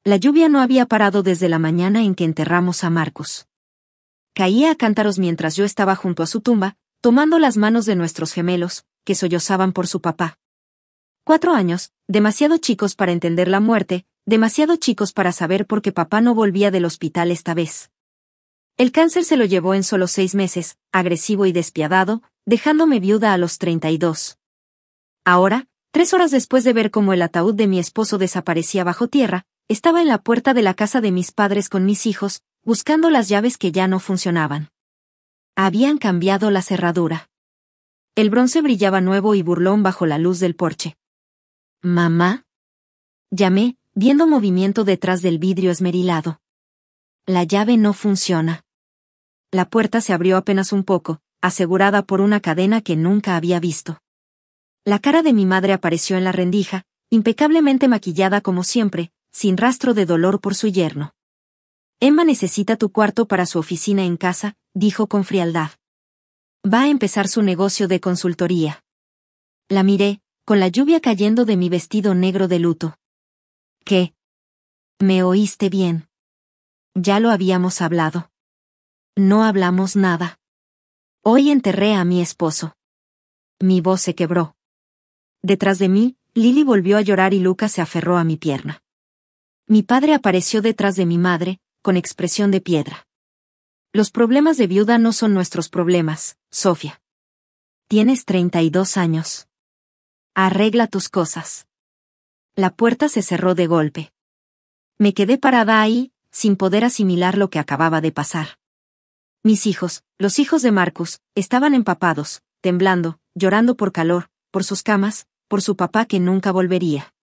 La lluvia no había parado desde la mañana en que enterramos a Marcus. Caía a cántaros mientras yo estaba junto a su tumba, tomando las manos de nuestros gemelos, que sollozaban por su papá. 4 años, demasiado chicos para entender la muerte, demasiado chicos para saber por qué papá no volvía del hospital esta vez. El cáncer se lo llevó en solo 6 meses, agresivo y despiadado, dejándome viuda a los 32. Ahora, 3 horas después de ver cómo el ataúd de mi esposo desaparecía bajo tierra, estaba en la puerta de la casa de mis padres con mis hijos, buscando las llaves que ya no funcionaban. Habían cambiado la cerradura. El bronce brillaba nuevo y burlón bajo la luz del porche. ¿Mamá? Llamé, viendo movimiento detrás del vidrio esmerilado. La llave no funciona. La puerta se abrió apenas un poco, asegurada por una cadena que nunca había visto. La cara de mi madre apareció en la rendija, impecablemente maquillada como siempre, sin rastro de dolor por su yerno. Emma necesita tu cuarto para su oficina en casa, dijo con frialdad. Va a empezar su negocio de consultoría. La miré, con la lluvia cayendo de mi vestido negro de luto. ¿Qué? ¿Me oíste bien? Ya lo habíamos hablado. No hablamos nada. Hoy enterré a mi esposo. Mi voz se quebró. Detrás de mí, Lily volvió a llorar y Lucas se aferró a mi pierna. Mi padre apareció detrás de mi madre, con expresión de piedra. Los problemas de viuda no son nuestros problemas, Sofía. Tienes 32 años. Arregla tus cosas. La puerta se cerró de golpe. Me quedé parada ahí, sin poder asimilar lo que acababa de pasar. Mis hijos, los hijos de Marcus, estaban empapados, temblando, llorando por calor, por sus camas, por su papá que nunca volvería.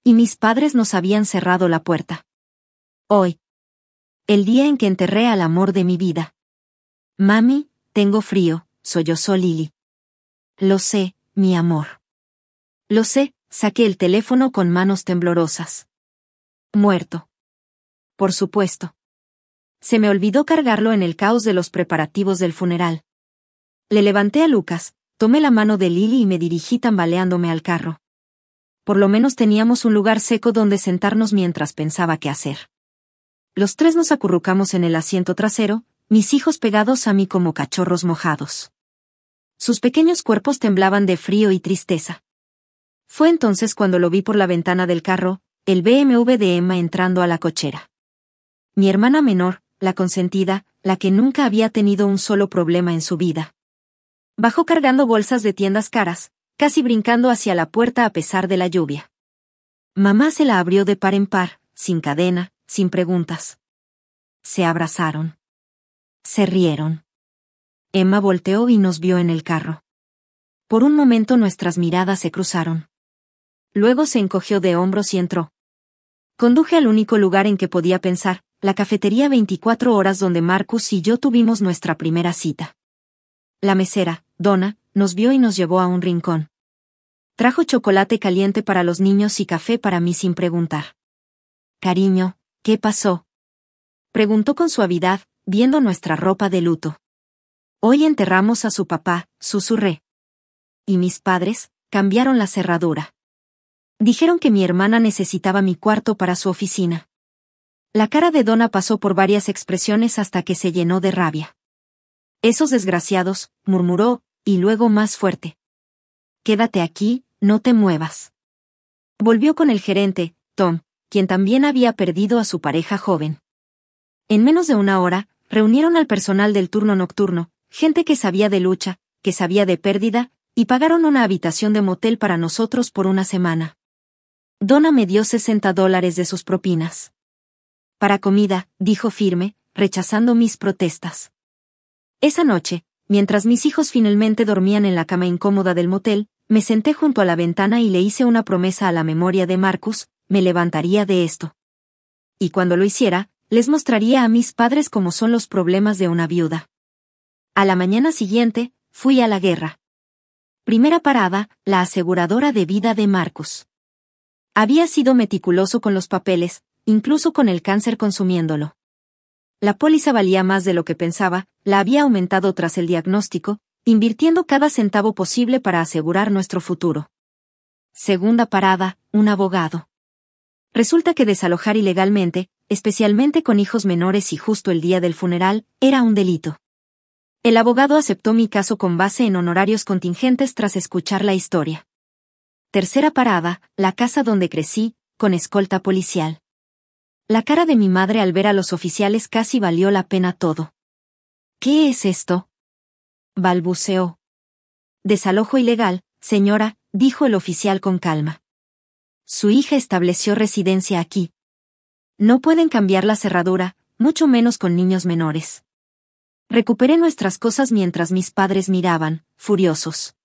Y mis padres nos habían cerrado la puerta. Hoy. El día en que enterré al amor de mi vida. Mami, tengo frío, sollozó Lily. Lo sé, mi amor. Lo sé, saqué el teléfono con manos temblorosas. Muerto. Por supuesto. Se me olvidó cargarlo en el caos de los preparativos del funeral. Le levanté a Lucas, tomé la mano de Lily y me dirigí tambaleándome al carro. Por lo menos teníamos un lugar seco donde sentarnos mientras pensaba qué hacer. Los 3 nos acurrucamos en el asiento trasero, mis hijos pegados a mí como cachorros mojados. Sus pequeños cuerpos temblaban de frío y tristeza. Fue entonces cuando lo vi por la ventana del carro, el BMW de Emma entrando a la cochera. Mi hermana menor, la consentida, la que nunca había tenido un solo problema en su vida. Bajó cargando bolsas de tiendas caras, casi brincando hacia la puerta a pesar de la lluvia. Mamá se la abrió de par en par, sin cadena, sin preguntas. Se abrazaron. Se rieron. Emma volteó y nos vio en el carro. Por un momento nuestras miradas se cruzaron. Luego se encogió de hombros y entró. Conduje al único lugar en que podía pensar, la cafetería 24 horas donde Marcus y yo tuvimos nuestra primera cita. La mesera, Donna, nos vio y nos llevó a un rincón. Trajo chocolate caliente para los niños y café para mí sin preguntar. Cariño, ¿qué pasó? Preguntó con suavidad, viendo nuestra ropa de luto. Hoy enterramos a su papá, susurré. Y mis padres, cambiaron la cerradura. Dijeron que mi hermana necesitaba mi cuarto para su oficina. La cara de Donna pasó por varias expresiones hasta que se llenó de rabia. Esos desgraciados, murmuró, y luego más fuerte. Quédate aquí, no te muevas. Volvió con el gerente, Tom, quien también había perdido a su pareja joven. En menos de una hora, reunieron al personal del turno nocturno, gente que sabía de lucha, que sabía de pérdida, y pagaron una habitación de motel para nosotros por una semana. Donna me dio $60 de sus propinas. Para comida, dijo firme, rechazando mis protestas. Esa noche, mientras mis hijos finalmente dormían en la cama incómoda del motel, me senté junto a la ventana y le hice una promesa a la memoria de Marcus, me levantaría de esto. Y cuando lo hiciera, les mostraría a mis padres cómo son los problemas de una viuda. A la mañana siguiente, fui a la guerra. Primera parada, la aseguradora de vida de Marcus. Había sido meticuloso con los papeles, incluso con el cáncer consumiéndolo. La póliza valía más de lo que pensaba, la había aumentado tras el diagnóstico, invirtiendo cada centavo posible para asegurar nuestro futuro. Segunda parada, un abogado. Resulta que desalojar ilegalmente, especialmente con hijos menores y justo el día del funeral, era un delito. El abogado aceptó mi caso con base en honorarios contingentes tras escuchar la historia. Tercera parada, la casa donde crecí, con escolta policial. La cara de mi madre al ver a los oficiales casi valió la pena todo. ¿Qué es esto?, balbuceó. Desalojo ilegal, señora, dijo el oficial con calma. Su hija estableció residencia aquí. No pueden cambiar la cerradura, mucho menos con niños menores. Recuperé nuestras cosas mientras mis padres miraban, furiosos.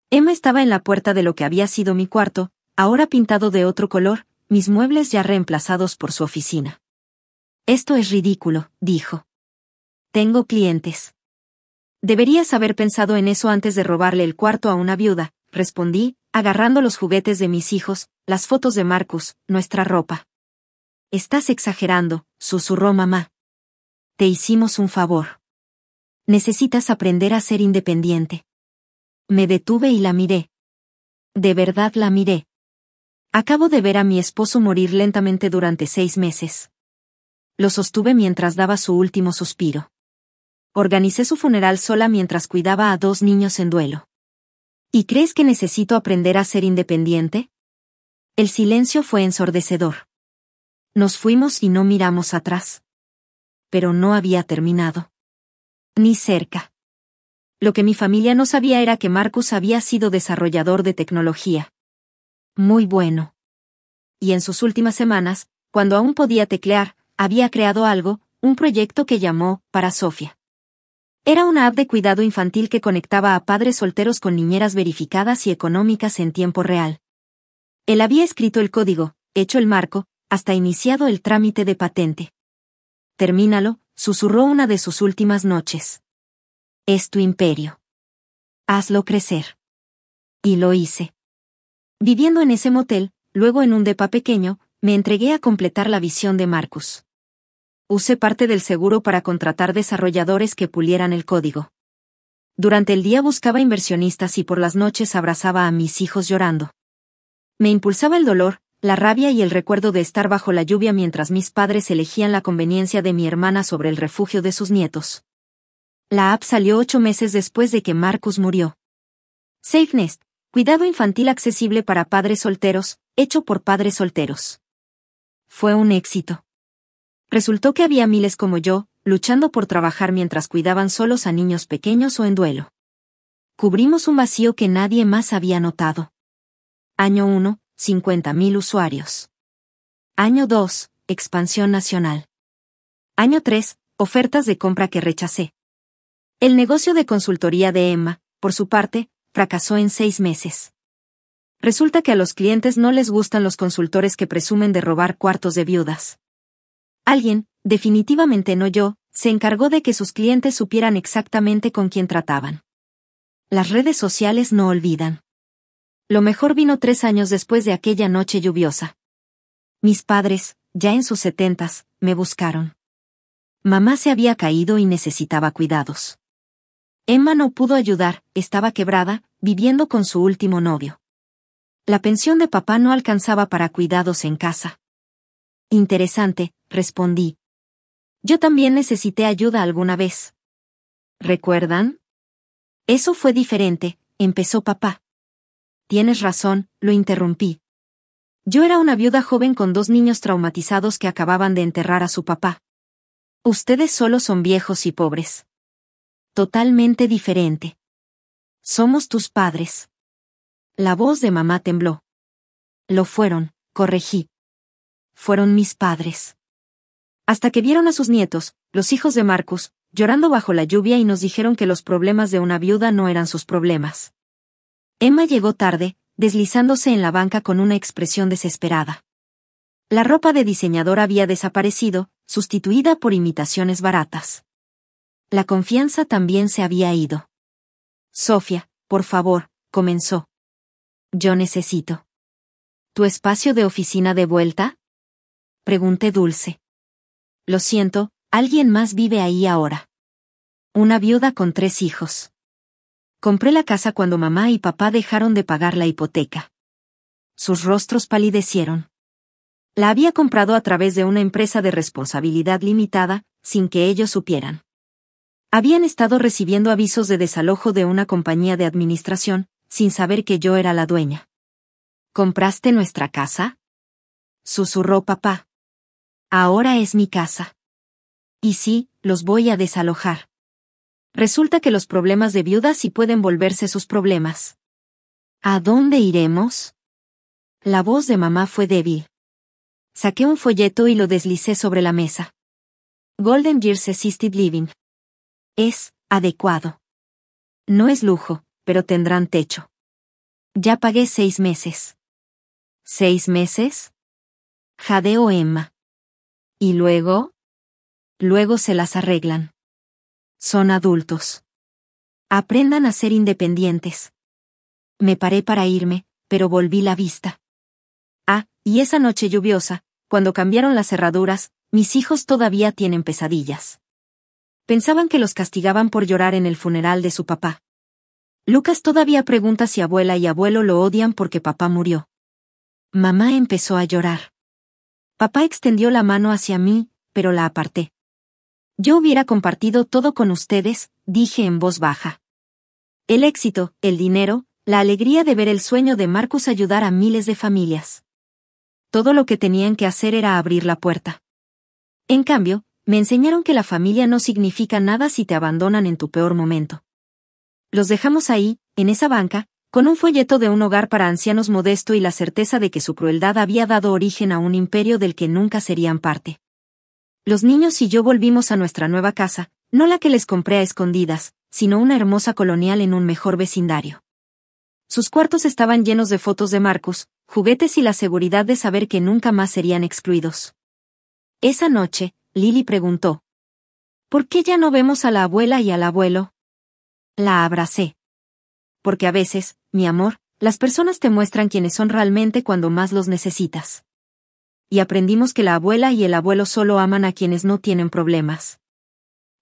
Emma estaba en la puerta de lo que había sido mi cuarto, ahora pintado de otro color, mis muebles ya reemplazados por su oficina. Esto es ridículo, dijo. Tengo clientes. Deberías haber pensado en eso antes de robarle el cuarto a una viuda, respondí, agarrando los juguetes de mis hijos, las fotos de Marcus, nuestra ropa. Estás exagerando, susurró mamá. Te hicimos un favor. Necesitas aprender a ser independiente. Me detuve y la miré. De verdad la miré. Acabo de ver a mi esposo morir lentamente durante 6 meses. Lo sostuve mientras daba su último suspiro. Organicé su funeral sola mientras cuidaba a 2 niños en duelo. ¿Y crees que necesito aprender a ser independiente? El silencio fue ensordecedor. Nos fuimos y no miramos atrás. Pero no había terminado. Ni cerca. Lo que mi familia no sabía era que Marcus había sido desarrollador de tecnología. Muy bueno. Y en sus últimas semanas, cuando aún podía teclear, había creado algo, un proyecto que llamó Para Sofía. Era una app de cuidado infantil que conectaba a padres solteros con niñeras verificadas y económicas en tiempo real. Él había escrito el código, hecho el marco, hasta iniciado el trámite de patente. Termínalo, susurró una de sus últimas noches. Es tu imperio. Hazlo crecer. Y lo hice. Viviendo en ese motel, luego en un depa pequeño, me entregué a completar la visión de Marcus. Usé parte del seguro para contratar desarrolladores que pulieran el código. Durante el día buscaba inversionistas y por las noches abrazaba a mis hijos llorando. Me impulsaba el dolor, la rabia y el recuerdo de estar bajo la lluvia mientras mis padres elegían la conveniencia de mi hermana sobre el refugio de sus nietos. La app salió 8 meses después de que Marcus murió. SafeNest, cuidado infantil accesible para padres solteros, hecho por padres solteros. Fue un éxito. Resultó que había miles como yo, luchando por trabajar mientras cuidaban solos a niños pequeños o en duelo. Cubrimos un vacío que nadie más había notado. Año 1, 50.000 usuarios. Año 2, expansión nacional. Año 3, ofertas de compra que rechacé. El negocio de consultoría de Emma, por su parte, fracasó en 6 meses. Resulta que a los clientes no les gustan los consultores que presumen de robar cuartos de viudas. Alguien, definitivamente no yo, se encargó de que sus clientes supieran exactamente con quién trataban. Las redes sociales no olvidan. Lo mejor vino 3 años después de aquella noche lluviosa. Mis padres, ya en sus 70s, me buscaron. Mamá se había caído y necesitaba cuidados. Emma no pudo ayudar, estaba quebrada, viviendo con su último novio. La pensión de papá no alcanzaba para cuidados en casa. Interesante, respondí. Yo también necesité ayuda alguna vez. ¿Recuerdan? Eso fue diferente, empezó papá. Tienes razón, lo interrumpí. Yo era una viuda joven con 2 niños traumatizados que acababan de enterrar a su papá. Ustedes solo son viejos y pobres. Totalmente diferente. Somos tus padres. La voz de mamá tembló. Lo fueron, corregí. Fueron mis padres. Hasta que vieron a sus nietos, los hijos de Marcus, llorando bajo la lluvia y nos dijeron que los problemas de una viuda no eran sus problemas. Emma llegó tarde, deslizándose en la banca con una expresión desesperada. La ropa de diseñador había desaparecido, sustituida por imitaciones baratas. La confianza también se había ido. Sofía, por favor, comenzó. Yo necesito. ¿Tu espacio de oficina de vuelta? Pregunté dulce. Lo siento, alguien más vive ahí ahora. Una viuda con 3 hijos. Compré la casa cuando mamá y papá dejaron de pagar la hipoteca. Sus rostros palidecieron. La había comprado a través de una empresa de responsabilidad limitada, sin que ellos supieran. Habían estado recibiendo avisos de desalojo de una compañía de administración, sin saber que yo era la dueña. ¿Compraste nuestra casa?, susurró papá. Ahora es mi casa. Y sí, los voy a desalojar. Resulta que los problemas de viuda sí pueden volverse sus problemas. ¿A dónde iremos? La voz de mamá fue débil. Saqué un folleto y lo deslicé sobre la mesa. Golden Years Assisted Living. Es adecuado. No es lujo, pero tendrán techo. Ya pagué 6 meses. ¿6 meses? Jadeó Emma. ¿Y luego? Luego se las arreglan. Son adultos. Aprendan a ser independientes. Me paré para irme, pero volví la vista. Ah, y esa noche lluviosa, cuando cambiaron las cerraduras, mis hijos todavía tienen pesadillas. Pensaban que los castigaban por llorar en el funeral de su papá. Lucas todavía pregunta si abuela y abuelo lo odian porque papá murió. Mamá empezó a llorar. Papá extendió la mano hacia mí, pero la aparté. Yo hubiera compartido todo con ustedes, dije en voz baja. El éxito, el dinero, la alegría de ver el sueño de Marcus ayudar a miles de familias. Todo lo que tenían que hacer era abrir la puerta. En cambio, me enseñaron que la familia no significa nada si te abandonan en tu peor momento. Los dejamos ahí, en esa banca, con un folleto de un hogar para ancianos modesto y la certeza de que su crueldad había dado origen a un imperio del que nunca serían parte. Los niños y yo volvimos a nuestra nueva casa, no la que les compré a escondidas, sino una hermosa colonial en un mejor vecindario. Sus cuartos estaban llenos de fotos de Marcus, juguetes y la seguridad de saber que nunca más serían excluidos. Esa noche, Lily preguntó: ¿por qué ya no vemos a la abuela y al abuelo? La abracé. Porque a veces, mi amor, las personas te muestran quiénes son realmente cuando más los necesitas. Y aprendimos que la abuela y el abuelo solo aman a quienes no tienen problemas.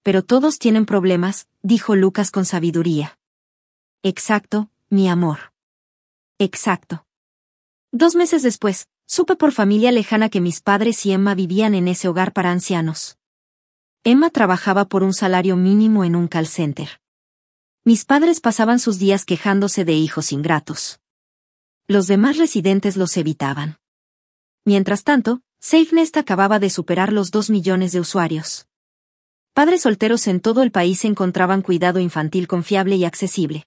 Pero todos tienen problemas, dijo Lucas con sabiduría. Exacto, mi amor. Exacto. 2 meses después, supe por familia lejana que mis padres y Emma vivían en ese hogar para ancianos. Emma trabajaba por un salario mínimo en un call center. Mis padres pasaban sus días quejándose de hijos ingratos. Los demás residentes los evitaban. Mientras tanto, SafeNest acababa de superar los 2 millones de usuarios. Padres solteros en todo el país encontraban cuidado infantil confiable y accesible.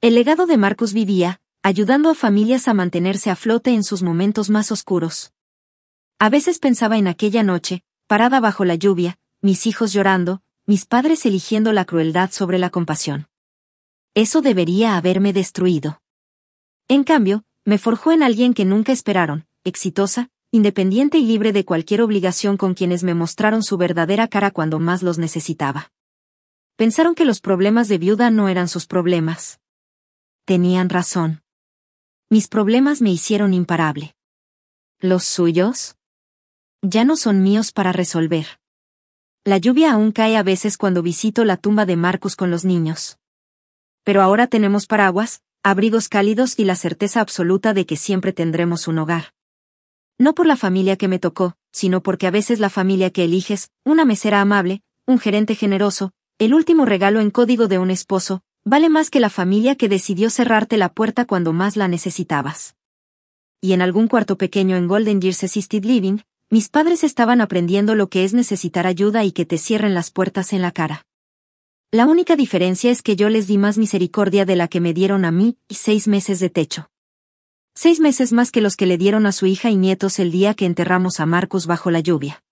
El legado de Marcus vivía, ayudando a familias a mantenerse a flote en sus momentos más oscuros. A veces pensaba en aquella noche, parada bajo la lluvia, mis hijos llorando, mis padres eligiendo la crueldad sobre la compasión. Eso debería haberme destruido. En cambio, me forjó en alguien que nunca esperaron, exitosa, independiente y libre de cualquier obligación con quienes me mostraron su verdadera cara cuando más los necesitaba. Pensaron que los problemas de viuda no eran sus problemas. Tenían razón. Mis problemas me hicieron imparable. ¿Los suyos? Ya no son míos para resolver. La lluvia aún cae a veces cuando visito la tumba de Marcus con los niños. Pero ahora tenemos paraguas, abrigos cálidos y la certeza absoluta de que siempre tendremos un hogar. No por la familia que me tocó, sino porque a veces la familia que eliges, una mesera amable, un gerente generoso, el último regalo en código de un esposo, vale más que la familia que decidió cerrarte la puerta cuando más la necesitabas. Y en algún cuarto pequeño en Golden Years Assisted Living, mis padres estaban aprendiendo lo que es necesitar ayuda y que te cierren las puertas en la cara. La única diferencia es que yo les di más misericordia de la que me dieron a mí, y 6 meses de techo. 6 meses más que los que le dieron a su hija y nietos el día que enterramos a Marcus bajo la lluvia.